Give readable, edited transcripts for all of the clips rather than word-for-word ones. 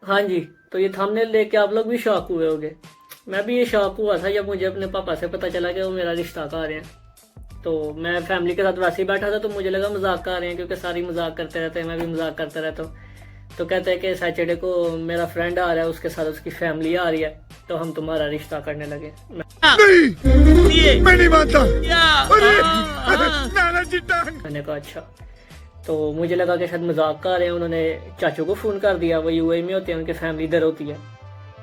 हाँ जी, तो ये थंबनेल देख के आप लोग भी शॉक हुए होंगे। मैं भी ये शॉक हुआ था जब मुझे अपने पापा से पता चला कि वो मेरा रिश्ता कर रहे हैं। तो मैं फैमिली के साथ वैसे ही बैठा था, तो मुझे लगा मजाक कर रहे हैं, क्योंकि सारी मजाक करते रहते हैं, मैं भी मजाक करता रहता हूँ। तो कहते हैं कि सैटरडे को मेरा फ्रेंड आ रहा है, उसके साथ उसकी फैमिली आ रही है, तो हम तुम्हारा रिश्ता करने लगे। नहीं, मैं नहीं मानता। मैंने कहा अच्छा। तो मुझे लगा कि शायद मजाक कर रहे हैं। उन्होंने चाचू को फ़ोन कर दिया, वो यूएई में होते हैं, उनकी फैमिली इधर होती है।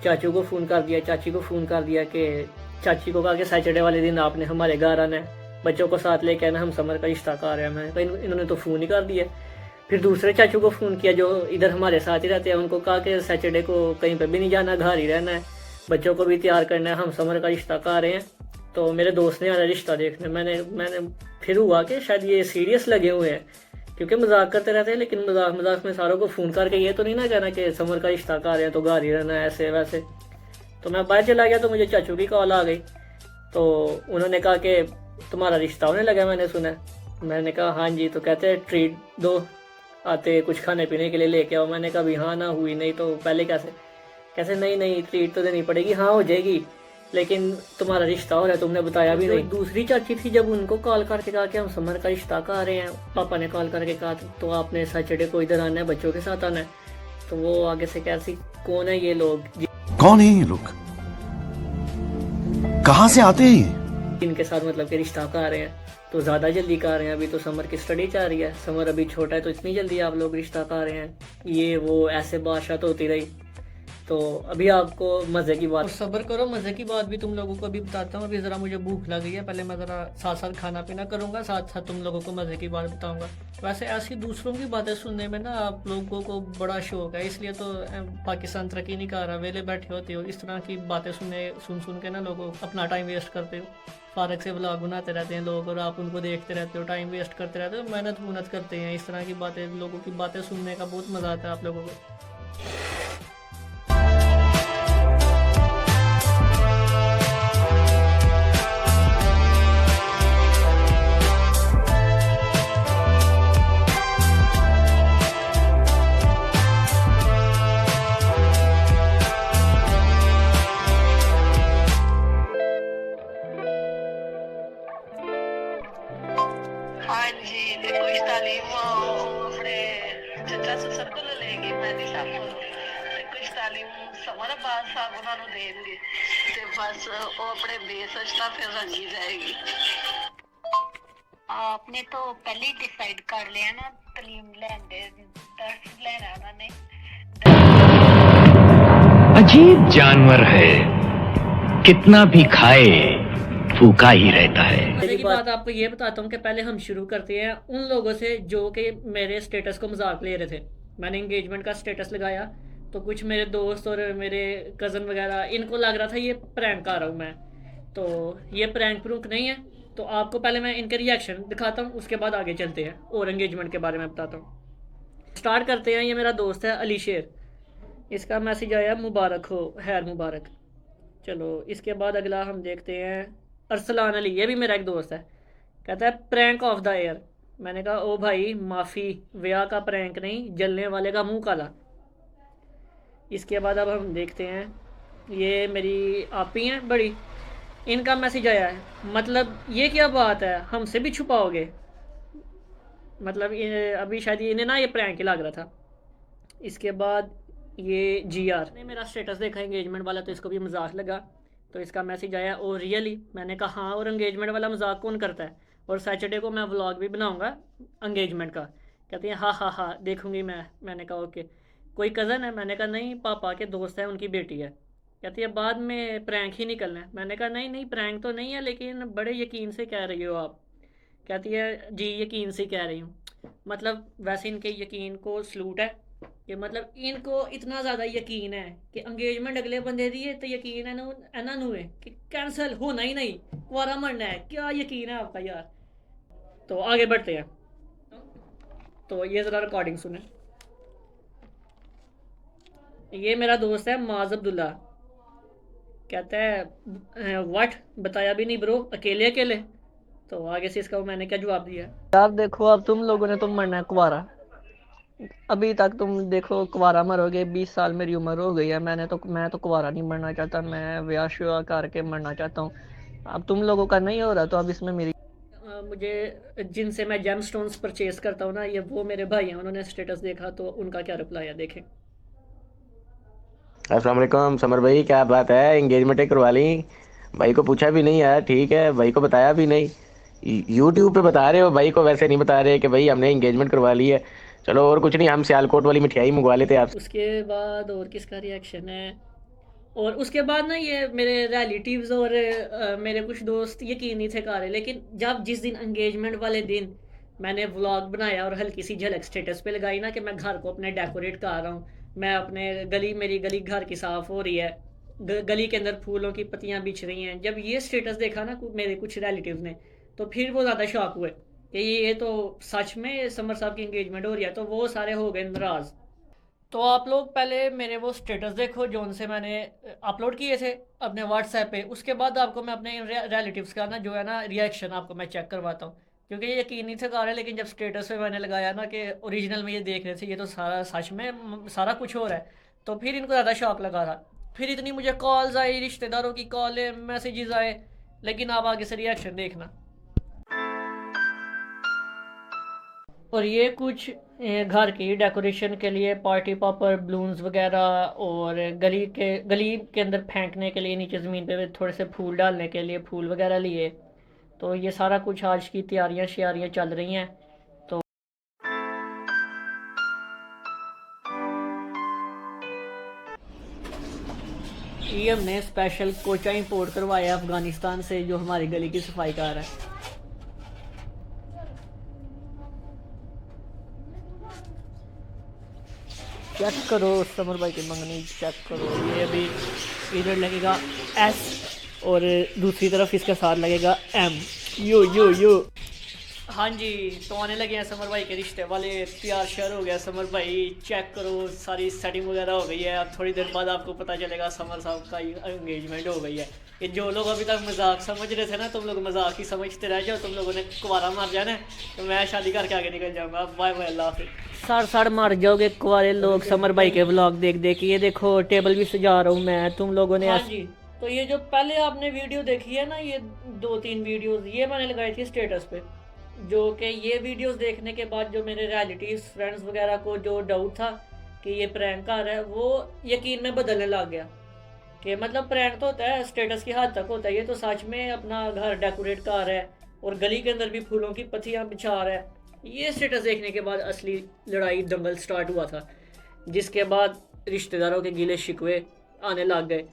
चाचू को फ़ोन कर दिया, चाची को फ़ोन कर दिया कि चाची को कहा कि सैटरडे वाले दिन आपने हमारे घर आना है, बच्चों को साथ लेके आना, हम समर का रिश्ता कर रहे हैं। मैंने कहा इन्होंने तो फ़ोन ही कर दिया। फिर दूसरे चाचू को फ़ोन किया जो इधर हमारे साथ ही रहते हैं, उनको कहा कि सैटरडे को कहीं पर भी नहीं जाना, घर ही रहना है, बच्चों को भी तैयार करना है, हम समर का रिश्ता कर रहे हैं। तो मेरे दोस्त ने आना रिश्ता देखने। मैंने फिर हुआ कि शायद ये सीरियस लगे हुए हैं, क्योंकि मजाक करते रहते हैं, लेकिन मजाक मजाक में सारों को फ़ोन करके ये तो नहीं ना कहना कि समर का रिश्ता कर रहे हैं तो घर ही रहना है, ऐसे वैसे। तो मैं बाहर चला गया, तो मुझे चाचू की कॉल आ गई। तो उन्होंने कहा कि तुम्हारा रिश्ता होने लगा, मैंने सुना। मैंने कहा हाँ जी। तो कहते हैं ट्रीट दो, आते कुछ खाने पीने के लिए लेके आओ। मैंने कहा भी हाँ ना हुई नहीं तो पहले कैसे। कैसे नहीं नहीं ट्रीट तो देनी पड़ेगी, हाँ हो जाएगी, लेकिन तुम्हारा रिश्ता हो रहा है, तुमने बताया भी नहीं। दूसरी चाची थी, जब उनको कॉल करके कहा कि हम समर का रिश्ता कर रहे हैं, पापा ने कॉल करके कहा तो आपने सैटरडे को इधर आना है, बच्चों के साथ आना है। तो वो आगे से कैसी कौन है ये लोग, कौन है ये लोग, कहाँ से आते हैं? इनके साथ मतलब कि रिश्ता कर रहे हैं, तो ज़्यादा जल्दी कर रहे हैं। अभी तो समर की स्टडी चल रही है, समर अभी छोटा है, तो इतनी जल्दी आप लोग रिश्ता कर रहे हैं, ये वो ऐसे बादशाह तो होती रही। तो अभी आपको मज़े की बात, सब्र करो, मज़े की बात भी तुम लोगों को अभी बताता हूँ। अभी ज़रा मुझे भूख लगी है, पहले मैं ज़रा साथ साथ खाना पीना करूँगा, साथ साथ तुम लोगों को मज़े की बात बताऊँगा। वैसे ऐसी दूसरों की बातें सुनने में ना आप लोगों को बड़ा शौक है, इसलिए तो पाकिस्तान तरक्की नहीं कर रहा, वेले बैठे होते हो, इस तरह की बातें सुन सुन के ना लोगों अपना टाइम वेस्ट करते हो। फारग से ब्लॉग बनाते रहते हैं लोग और आप उनको देखते रहते हो, टाइम वेस्ट करते रहते हो, मेहनत करते हैं। इस तरह की बातें, लोगों की बातें सुनने का बहुत मज़ा आता है आप लोगों को। हाँ जी, ते कुछ तालीम अपने चचा ससुर को लेगी मैंने साहब को ते कुछ तालीम समर अब्बास साहब उन्होंने देंगे ते बस वो अपने बेस अच्छा फिर रंगी जाएगी। आपने तो पहले ही डिसाइड कर लिया ना, तालीम लेंदे दर्स लेना उन्होंने। अजीब जानवर है, कितना भी खाए फूका ही रहता है। पहली बात आपको ये बताता हूँ कि पहले हम शुरू करते हैं उन लोगों से जो कि मेरे स्टेटस को मजाक ले रहे थे। मैंने एंगेजमेंट का स्टेटस लगाया, तो कुछ मेरे दोस्त और मेरे कज़न वगैरह, इनको लग रहा था ये प्रैंक कर रहा हूँ मैं। तो ये प्रैंक प्रूंक नहीं है। तो आपको पहले मैं इनके रिएक्शन दिखाता हूँ, उसके बाद आगे चलते हैं और एंगेजमेंट के बारे में बताता हूँ। स्टार्ट करते हैं। ये मेरा दोस्त है अली शेर, इसका मैसेज आया मुबारक हो, खैर मुबारक। चलो इसके बाद अगला हम देखते हैं अरसलान अली, ये भी मेरा एक दोस्त है। कहता है प्रैंक ऑफ द एयर। मैंने कहा ओ भाई माफ़ी, ब्याह का प्रैंक नहीं, जलने वाले का मुंह काला। इसके बाद अब हम देखते हैं, ये मेरी आपी हैं बड़ी, इनका मैसेज आया है, मतलब ये क्या बात है, हमसे भी छुपाओगे। मतलब अभी शायद इन्हें ना ये प्रैंक ही लग रहा था। इसके बाद ये जी आर ने मेरा स्टेटस देखा एंगेजमेंट वाला, तो इसको भी मजाक लगा, तो इसका मैसेज आया और रियली। मैंने कहा हाँ, और एंगेजमेंट वाला मजाक कौन करता है, और सैटरडे को मैं व्लॉग भी बनाऊंगा एंगेजमेंट का। कहती है हाँ हाँ हाँ देखूंगी मैं। मैंने कहा ओके। कोई कज़न है, मैंने कहा नहीं, पापा के दोस्त है, उनकी बेटी है। कहती है बाद में प्रैंक ही निकलना है। मैंने कहा नहीं नहीं प्रैंक तो नहीं है, लेकिन बड़े यकीन से कह रही हो आप। कहती है जी यकीन से कह रही हूँ। मतलब वैसे इनके यकीन को सलूट है कि मतलब इनको इतना ज़्यादा यकीन है कि एंगेजमेंट अगले बंदे दी है, तो यकीन है ना नू है कि कैंसिल होना ही नहीं, कुआरा मरना है। क्या यकीन है आपका यार। तो आगे बढ़ते हैं। तो ये ज़रा रिकॉर्डिंग सुने। ये मेरा दोस्त है माज अब्दुल्ला, कहता है व्हाट, बताया भी नहीं ब्रो, अकेले अकेले। तो आगे से इसका मैंने क्या जवाब दिया, यार देखो अब तुम लोगों ने तो मरना है कुंवारा, अभी तक तुम देखो कुंवारा मरोगे, 20 साल मेरी उम्र हो गई है, मैं तो कुंवारा नहीं मरना चाहता, मैं ब्याह शुआ करके मरना चाहता हूँ। अब तुम लोगों का नहीं हो रहा तो अब इसमें मेरी मुझे जिनसे मैं जेम स्टोन्स परचेज करता हूँ ना, ये वो मेरे भाई हैं, उन्होंने स्टेटस देखा तो उनका क्या रिप्लाई है देखें। अस्सलाम वालेकुम समर भाई, क्या बात है, एंगेजमेंट करवा ली? भाई को पूछा भी नहीं यार। ठीक है, भाई को बताया भी नहीं। यूट्यूब पे बता रहे हो, भाई को वैसे नहीं बता रहे कि भाई हमने एंगेजमेंट करवा ली है। चलो और कुछ नहीं, हम सियालकोट वाली मिठाई मंगवा लेते आपसे। उसके बाद और किसका रिएक्शन है, और उसके बाद ना ये मेरे रिलेटिव्स और मेरे कुछ दोस्त यकीन नहीं थे कर रहे, लेकिन जब जिस दिन एंगेजमेंट वाले दिन मैंने व्लॉग बनाया और हल्की सी झलक स्टेटस पे लगाई ना कि मैं घर को अपने डेकोरेट कर रहा हूँ, मैं अपने गली, मेरी गली घर की साफ़ हो रही है, गली के अंदर फूलों की पत्तियाँ बिछ रही हैं, जब ये स्टेटस देखा ना मेरे कुछ रिलेटिव ने, तो फिर वो ज़्यादा शॉक हुए कि ये तो सच में समर साहब की इंगेजमेंट हो रही है, तो वो सारे हो गए नाराज़। तो आप लोग पहले मेरे वो स्टेटस देखो जो उनसे मैंने अपलोड किए थे अपने व्हाट्सएप पे, उसके बाद आपको मैं अपने रिलेटिव्स का ना जो है ना रिएक्शन आपको मैं चेक करवाता हूँ, क्योंकि ये यकीन नहीं था कर रहे, लेकिन जब स्टेटस पे मैंने लगाया ना कि ओरिजिनल में ये देख रहे थे ये तो सारा सच में सारा कुछ हो रहा है, तो फिर इनको ज़्यादा शौक लगा था। फिर इतनी मुझे कॉल्स आई, रिश्तेदारों की कॉलें, मैसेजेस आए, लेकिन आप आगे से रिएक्शन देखना। और ये कुछ घर की डेकोरेशन के लिए पार्टी पॉपर, बलून्स वगैरह, और गली के अंदर फेंकने के लिए, नीचे ज़मीन पे थोड़े से फूल डालने के लिए फूल वगैरह लिए, तो ये सारा कुछ आज की तैयारियां श्यारियां चल रही हैं। तो ये हमने स्पेशल कोचा इंपोर्ट करवाया अफ़गानिस्तान से, जो हमारी गली की सफाई कर रहा है। चेक करो समर भाई की मंगनी, चेक करो, ये अभी इधर लगेगा एस और दूसरी तरफ इसके साथ लगेगा एम। यो यो यो, हाँ जी, तो आने लगे हैं समर भाई के रिश्ते वाले, तैयार श्यार हो गया समर भाई, चेक करो सारी सेटिंग वगैरह हो गई है। अब थोड़ी देर बाद आपको पता चलेगा समर साहब का एंगेजमेंट हो गई है। ये जो लोग अभी तक मजाक समझ रहे थे ना, तुम लोग मजाक ही समझते रह जाओ, तुम लोगों ने कुंवारा मार जाना है, तो मैं शादी करके आगे निकल जाऊँगा। बाय बाय, अल्लाह हाफिज़। सड़ मार जाओगे कुंवारे लोग समर भाई के व्लॉग देख देख। ये देखो टेबल भी सजा रहा हूँ मैं, तुम लोगों ने। हाँ जी, तो ये जो पहले आपने वीडियो देखी है ना, ये 2-3 वीडियोज़ ये मैंने लगाई थी स्टेटस पे, जो कि ये वीडियोस देखने के बाद जो मेरे रिलेटिव्स फ्रेंड्स वगैरह को जो डाउट था कि ये प्रैंक कर रहा है, वो यकीन में बदलने लग गया कि मतलब प्रैंक तो होता है, स्टेटस की हद तक होता है, ये तो सच में अपना घर डेकोरेट कर रहा है और गली के अंदर भी फूलों की पत्तियां बिछा रहा है। ये स्टेटस देखने के बाद असली लड़ाई दंगल स्टार्ट हुआ था, जिसके बाद रिश्तेदारों के गिले शिकवे आने लग गए।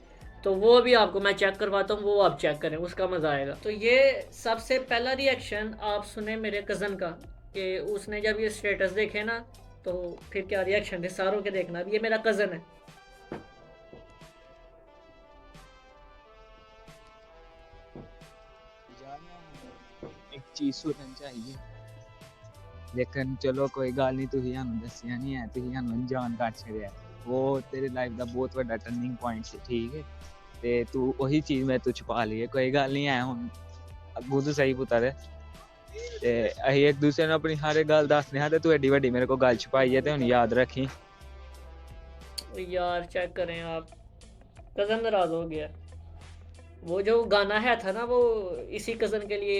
तो वो भी आपको मैं चेक करवाता हूँ, वो आप चेक करें, उसका मज़ा आएगा। तो ये सबसे पहला रिएक्शन आप सुने मेरे कज़न का, कि उसने जब ये स्टेटस देखे ना, तो फिर क्या रिएक्शन थे सारों के देखना। अब ये मेरा कज़न है। एक चीज सुननी चाहिए, लेकिन चलो कोई गल नहीं, तुसीं सानूं दस्सिया नहीं है, तुसीं सानूं अनजान कर छड़िया। वो तेरे लाइफ का बहुत बड़ा टर्निंग पॉइंट से, ठीक है, ते तू वही चीज मैं तू छुपा ली है। कोई गल नहीं है, हुण अग्गू तो सही पुत्तर है, ते असीं एक दूसरे नूं अपनी हर गल दसने हां, ते तू एड्डी वड्डी मेरे को गल छुपाई है, ते हुण याद रखी। यार चेक करें आप, कज़न नाराज़ हो गया। वो जो गाना है था ना, वो इसी कज़न के लिए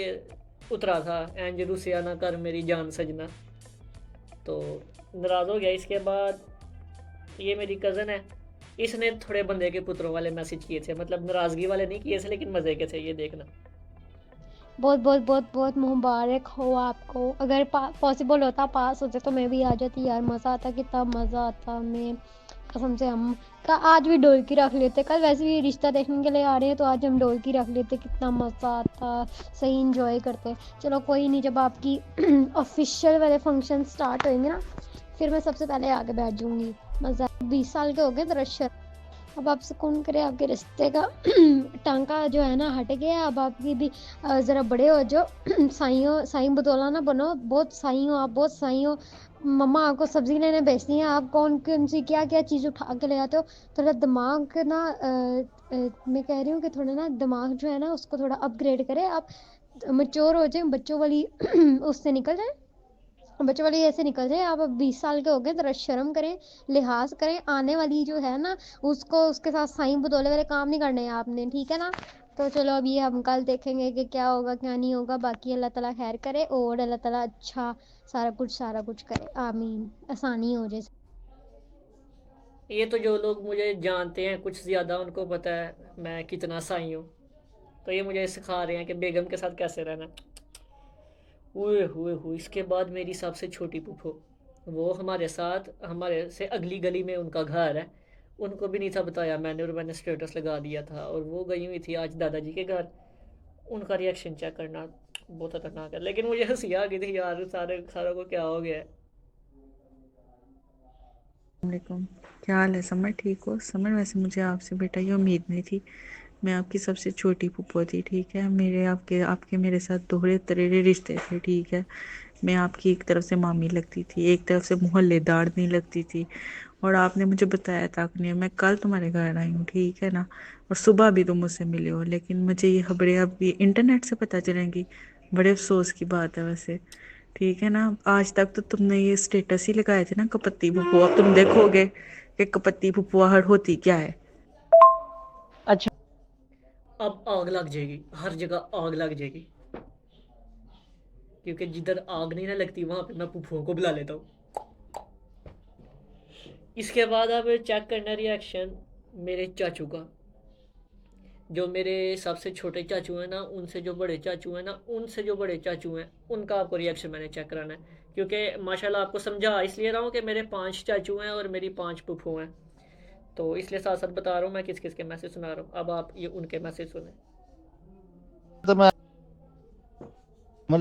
उतरा था, एंज रुसिया ना कर मेरी जान सजना, तो नाराज़ हो गया। इसके बाद ये मेरी कज़न है, इसने थोड़े बंदे के पुत्रों वाले मैसेज किए थे, मतलब नाराज़गी वाले नहीं किए थे, लेकिन मज़े के थे, ये देखना। बहुत बहुत बहुत बहुत मुबारक हो आपको। अगर पॉसिबल होता पास होते तो मैं भी आ जाती यार, मज़ा आता, कितना मज़ा आता। मैं कसम से हम का आज भी ढोलकी रख लेते, कल वैसे भी रिश्ता देखने के लिए आ रहे हैं, तो आज हम ढोलकी रख लेते, कितना मज़ा आता, सही इंजॉय करते। चलो कोई नहीं, जब आपकी ऑफिशियल वाले फंक्शन स्टार्ट होंगे ना, फिर मैं सबसे पहले आके बैठ जाऊँगी। मज़ा, 20 साल के हो गए दरअसल, अब आप सुकून करें, आपके रिश्ते का टांका जो है ना हट गया, अब आपकी भी ज़रा बड़े हो जाओ, साईं बतौला ना बनो, बहुत साईं हो आप, बहुत साईं हो। मम्मा आपको सब्ज़ी लेने भेजती हैं, आप कौन सी क्या क्या चीज़ उठा के ले आते हो, थोड़ा दिमाग ना मैं कह रही हूँ कि थोड़ा ना दिमाग जो है ना उसको थोड़ा अपग्रेड करें आप, मैच्योर हो जाए, बच्चों वाली उससे निकल जाए, बच्चों वाली ऐसे निकल जाए। आप अब 20 साल के हो गए, जरा शर्म करें, लिहाज करें, आने वाली जो है ना उसको उसके साथ साईं बदौले वाले काम नहीं करने हैं आपने, ठीक है ना। तो चलो अभी हम कल देखेंगे कि क्या होगा क्या नहीं होगा, बाकी अल्लाह ताला खैर करे और अल्लाह ताला अच्छा सारा कुछ करे, आमीन, आसानी हो जाए। ये तो जो लोग मुझे जानते हैं कुछ ज़्यादा, उनको पता है मैं कितना साई हूँ। तो ये मुझे सिखा रहे हैं कि बेगम के साथ कैसे रहना। ओए हुए हुए, इसके बाद मेरी सबसे छोटी फूफो, वो हमारे साथ, हमारे से अगली गली में उनका घर है। उनको भी नहीं था बताया मैंने, और मैंने स्टेटस लगा दिया था, और वो गई हुई थी आज दादाजी के घर। उनका रिएक्शन चेक करना बहुत खतरनाक है। लेकिन मुझे हंसी आ गई थी यार, सारे सारों को क्या हो गया है। वालेकुम, क्या हाल है समर? ठीक हो समर? वैसे मुझे आपसे बेटा ये उम्मीद नहीं थी। मैं आपकी सबसे छोटी फूफो थी, ठीक है। मेरे आपके आपके मेरे साथ दोहरे तरेरे रिश्ते थे, ठीक है। मैं आपकी एक तरफ से मामी लगती थी, एक तरफ से मोहल्लेदार नहीं लगती थी। और आपने मुझे बताया तक नहीं। मैं कल तुम्हारे घर आई हूँ, ठीक है ना। और सुबह भी तुम मुझसे मिले हो, लेकिन मुझे ये खबरें अब ये इंटरनेट से पता चलेंगी। बड़े अफसोस की बात है वैसे, ठीक है ना। आज तक तो तुमने ये स्टेटस ही लगाए थे ना कपत्ती फुप्पू। अब तुम देखोगे कि कपत्ती फुप्पुआहट होती क्या है। अब आग लग जाएगी, हर जगह आग लग जाएगी, क्योंकि जिधर आग नहीं ना लगती वहाँ पे मैं फूफुओं को बुला लेता हूँ। इसके बाद अब चेक करना रिएक्शन मेरे चाचू का। जो मेरे सबसे छोटे चाचू हैं ना, उनसे जो बड़े चाचू हैं ना, उनसे जो बड़े चाचू हैं, उनका आपको रिएक्शन मैंने चेक कराना है। क्योंकि माशाल्लाह आपको समझा इसलिए रहा हूँ कि मेरे 5 चाचू हैं और मेरी 5 फूफू हैं। तो इसलिए साथ साथ बता रहा हूँ मैं किस किस के मैसेज सुना रहा हूँ। अब आप ये उनके मैसेज सुने। ਤੇ ਮੈਂ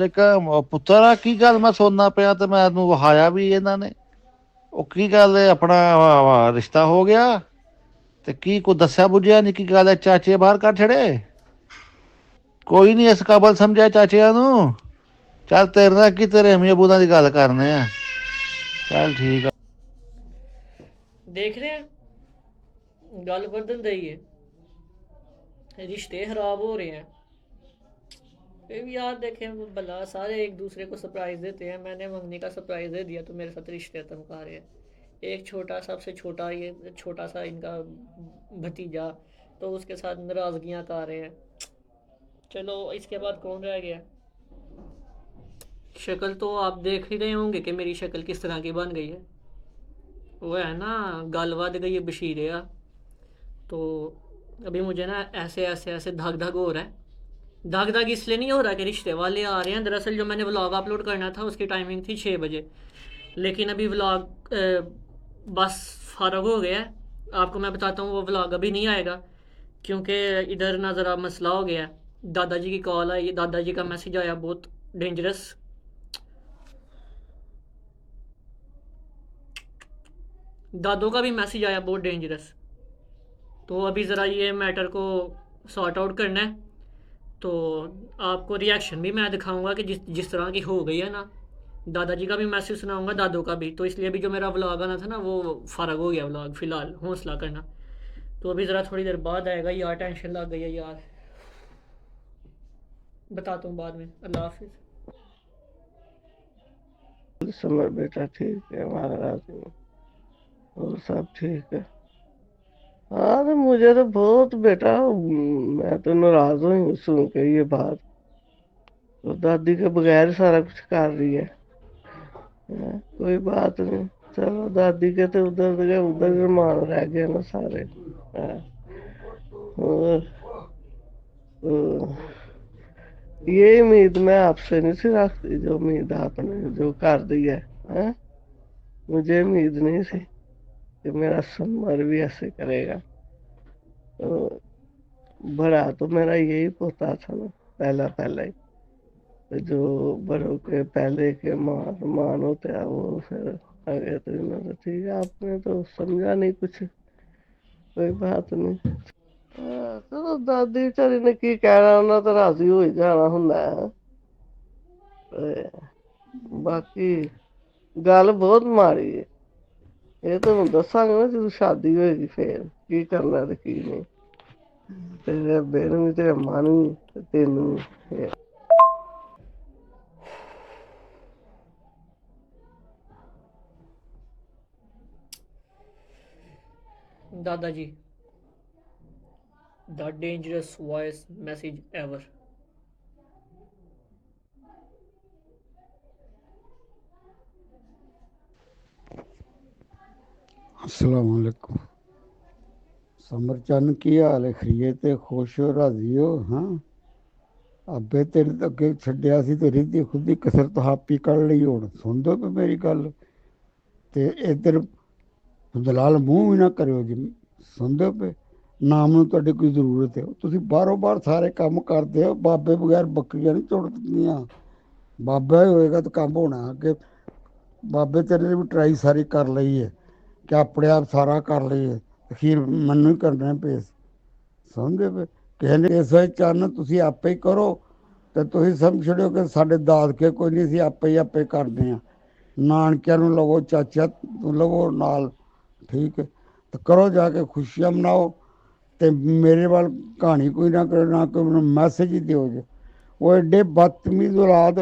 ਕਿਹਾ ਪੁੱਤਰਾ ਕੀ ਗੱਲ ਮੈਂ ਸੁਣਨਾ ਪਿਆ ਤੇ ਮੈਨੂੰ ਵਹਾਇਆ ਵੀ ਇਹਨਾਂ ਨੇ। ਉਹ ਕੀ ਗੱਲ ਹੈ ਆਪਣਾ ਰਿਸ਼ਤਾ ਹੋ ਗਿਆ ਤੇ ਕੀ ਕੋ ਦੱਸਿਆ ਬੁੱਝਿਆ ਨਹੀਂ ਕੀ ਗੱਲ ਹੈ ਚਾਚੇ ਬਾਹਰ ਕੱਢ ਛੜੇ। ਕੋਈ ਨਹੀਂ ਇਸ ਕਾਬਲ ਸਮਝਿਆ ਚਾਚਿਆਂ ਨੂੰ। ਚੱਲ ਤੇਰੇ ਨਾਲ ਕੀ ਤੇਰੇ ਅਮੀ ਅਬੂ ਦੀ ਗੱਲ ਕਰਨੇ ਆ। ਚੱਲ ਠੀਕ ਆ। देख रहे हैं, गल बदल रही है, रिश्ते खराब हो रहे हैं। फिर भी यार देखें भला, सारे एक दूसरे को सरप्राइज देते हैं। मैंने मंगनी का सरप्राइज दे दिया तो मेरे साथ रिश्ते तमका रहे हैं। एक छोटा, सबसे छोटा, ये छोटा सा इनका भतीजा, तो उसके साथ नाराज़गियाँ कर रहे हैं। चलो इसके बाद कौन रह गया। शक्ल तो आप देख ही रहे होंगे कि मेरी शक्ल किस तरह की बन गई है। वो है ना, गल वध गई है बशीरे। तो अभी मुझे ना ऐसे ऐसे ऐसे धग धग हो रहा है। धग धग इसलिए नहीं हो रहा कि रिश्ते वाले आ रहे हैं। दरअसल जो मैंने व्लॉग अपलोड करना था उसकी टाइमिंग थी 6 बजे, लेकिन अभी व्लॉग बस फारग हो गया है। आपको मैं बताता हूँ वो व्लॉग अभी नहीं आएगा, क्योंकि इधर ना ज़रा मसला हो गया है। दादाजी की कॉल आई, दादाजी का मैसेज आया बहुत डेंजरस। दादों का भी मैसेज आया बहुत डेंजरस। तो अभी ज़रा ये मैटर को सॉर्ट आउट करना है। तो आपको रिएक्शन भी मैं दिखाऊंगा कि जिस जिस तरह की हो गई है ना। दादाजी का भी मैसेज सुनाऊंगा, दादों का भी। तो इसलिए अभी जो मेरा व्लॉग आना था ना वो फ़र्क हो गया व्लॉग। फ़िलहाल हौसला करना। तो अभी ज़रा थोड़ी देर बाद आएगा यार, टेंशन लग गई है यार। बताता हूँ बाद में। अल्लाह हाफिज़। समर बेटा ठीक है, महाराज और सब ठीक है। हाँ तो मुझे तो बहुत बेटा, मैं तो नाराज हुई सुन के ये बात। तो दादी के बगैर सारा कुछ कर रही है। कोई बात नहीं, चलो दादी के तो उधर मान रह गए ना सारे। और ये उम्मीद मैं आपसे नहीं सी रखती, जो उम्मीद आपने जो कर दी है? मुझे उम्मीद नहीं थी कि मेरा समर भी ऐसे करेगा। तो बड़ा तो मेरा यही पोता था ना, पहला ही। जो बड़ों के पहले के मान होते हैं वो फिर आगे तो इन्होंने ठीक है, आपने तो समझा नहीं कुछ। कोई बात नहीं। चलो दादी बेचारी ने की कहना, उन्हें तो राजी हो ही जाना होंदा है। बाकी गल बहुत माड़ी है। ये तो मैं दसांगा ना जो शादी होएगी फिर की करना ते की नहीं। ਤੇਰੇ ਅੱਬੇ ਨੂੰ ਵੀ ਤੇਰੇ ਮਾਂ ਨੂੰ ਵੀ ਤੇ ਤੈਨੂੰ ਵੀ। दादाजी, the dangerous voice message ever. अस्सलाम वालेकुम। समरचंद की हाल है? खरीए ते खुश हो, राजी हो? हाँ, अबे तेरे तो अगे छड्डिया सी ते रिद्धि खुदी कसरत हापी कर ਲਈ ਹੁਣ ਸੁਣ ਦੋ ਪੇ ਮੇਰੀ ਗੱਲ ਤੇ ਇੱਧਰ ਦਲਾਲ ਮੂੰਹ ਵੀ ਨਾ ਕਰਿਓ ਜੀ, ਸੁਣਦੇ ਪਏ ਨਾਮ ਨੂੰ ਤੁਹਾਡੀ ਕੋਈ ਜ਼ਰੂਰਤ ਹੈ? ਤੁਸੀਂ ਬਾਹਰੋਂ ਬਾਹਰ ਸਾਰੇ ਕੰਮ ਕਰਦੇ ਹੋ, ਬਾਬੇ ਬਗੈਰ ਬੱਕਰੀਆਂ ਨਹੀਂ ਤੋੜ ਦਿੰਦੀਆਂ। ਬਾਬਾ ਹੀ ਹੋਏਗਾ ਤਾਂ ਕੰਮ ਹੋਣਾ। ਅੱਗੇ ਬਾਬੇ ਤੇਰੇ ਨੇ ਵੀ ਟਰਾਈ ਸਾਰੀ ਕਰ ਲਈ ਹੈ ਕਿ ਆਪਣੇ ਆਪ ਸਾਰਾ ਕਰ ਲਈਏ, ਅਖੀਰ ਮੈਨੂੰ ਹੀ ਕਰਨਾ ਪੇਸ। ਸਮਝਦੇ ਪਏ? ਕਿਸੇ ਨੇ ਇਸ ਵੇ ਚੰਨ ਤੁਸੀਂ ਆਪੇ ਹੀ ਕਰੋ ਤੇ ਤੁਸੀਂ ਸਮਝ ਛੜਿਓ ਕਿ ਸਾਡੇ ਦਾਦਕੇ ਕੋਈ ਨਹੀਂ ਸੀ, ਆਪੇ ਕਰਦੇ ਹਾਂ। ਨਾਨਕਿਆਂ ਨੂੰ ਲਵੋ, ਚਾਚਾ ਨੂੰ ਲਵੋ ਨਾਲ, ਠੀਕ ਹੈ? ਤੇ ਕਰੋ ਜਾ ਕੇ ਖੁਸ਼ੀਆਂ ਮਨਾਓ ਤੇ ਮੇਰੇ ਵੱਲ ਕਹਾਣੀ ਕੋਈ ਨਾ ਕਰੋ, ਨਾ ਕੋਈ ਮੈਨੂੰ ਮੈਸੇਜ ਹੀ ਦਿਓ ਜੇ। ਉਹ ਐਡੇ ਬਦਤਮੀਜ਼ ਔਲਾਦ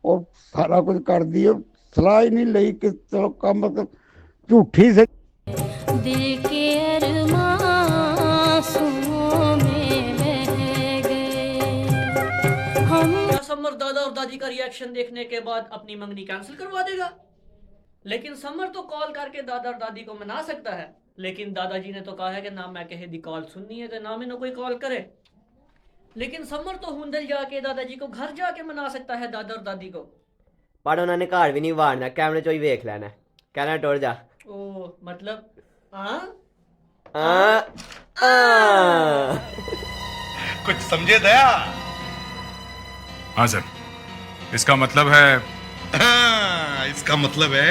ਉਹ ਸਾਰਾ ਕੁਝ ਕਰਦੀ ਹੈ, ਸਲਾਹ ਹੀ ਨਹੀਂ ਲਈ ਕਿ ਚਲੋ ਕੰਮ ਤਾਂ ਝੂਠੀ ਸੇ। दिल के अरमां में रह गए हम। क्या समर दादा और दादी का रिएक्शन देखने के बाद अपनी मंगनी कैंसिल करवा देगा? लेकिन समर तो कॉल करके दादा और दादी को मना सकता है, लेकिन दादाजी ने तो कहा है कि ना मैं कहे दी कॉल सुननी है तो ना मैंने कोई कॉल करे। लेकिन समर तो हुंदल जाके दादाजी को घर जाके मना सकता है दादा और दादी को। पर उन्होंने घर भी नहीं वारना, कैमरे चो ही देख लेना, कहना टुर जा। ओ मतलब कुछ समझे दया? हाँ सर, इसका मतलब है इसका मतलब है